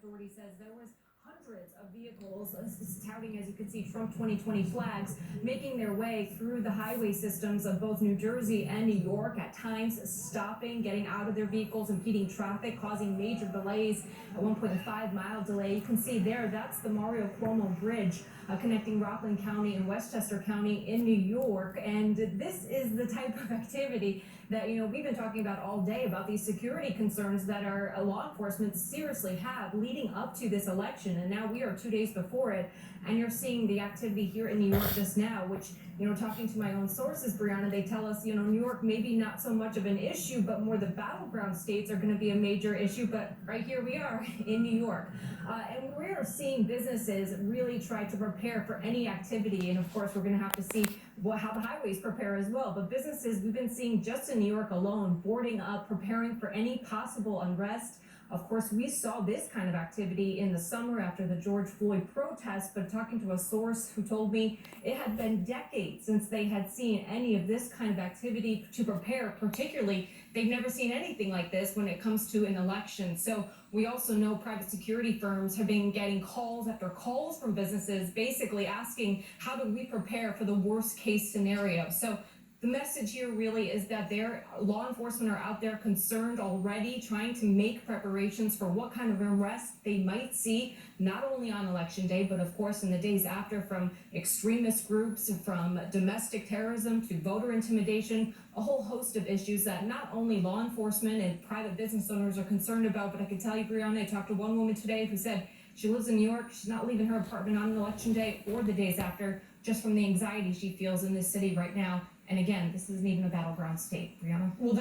Authority says there was hundreds of vehicles touting, as you can see, Trump 2020 flags making their way through the highway systems of both New Jersey and New York, at times stopping, getting out of their vehicles, impeding traffic, causing major delays. A 1.5-mile delay. You can see there, that's the Mario Cuomo Bridge connecting Rockland County and Westchester County in New York. And this is the type of activity that, we've been talking about all day, about these security concerns that our law enforcement seriously have leading up to this election. And now we are 2 days before it, and you're seeing the activity here in New York just now, which, talking to my own sources, Brianna, they tell us, New York maybe not so much of an issue, but more the battleground states are going to be a major issue. But right here we are in New York. And we're seeing businesses really try to prepare for any activity. And of course, we're going to have to see how the highways prepare as well. But businesses, we've been seeing just in New York alone, boarding up, preparing for any possible unrest. Of course, we saw this kind of activity in the summer after the George Floyd protests, but talking to a source who told me it had been decades since they had seen any of this kind of activity to prepare. Particularly, they've never seen anything like this when it comes to an election. So we also know private security firms have been getting calls after calls from businesses basically asking, how do we prepare for the worst case scenario? So the message here really is that their law enforcement are out there concerned already, trying to make preparations for what kind of arrest they might see, not only on election day, but of course in the days after, from extremist groups, from domestic terrorism to voter intimidation, a whole host of issues that not only law enforcement and private business owners are concerned about. But I can tell you, Brianna, I talked to one woman today who said she lives in New York. She's not leaving her apartment on election day or the days after, just from the anxiety she feels in this city right now. And again, this isn't even a battleground state, Brianna. Well,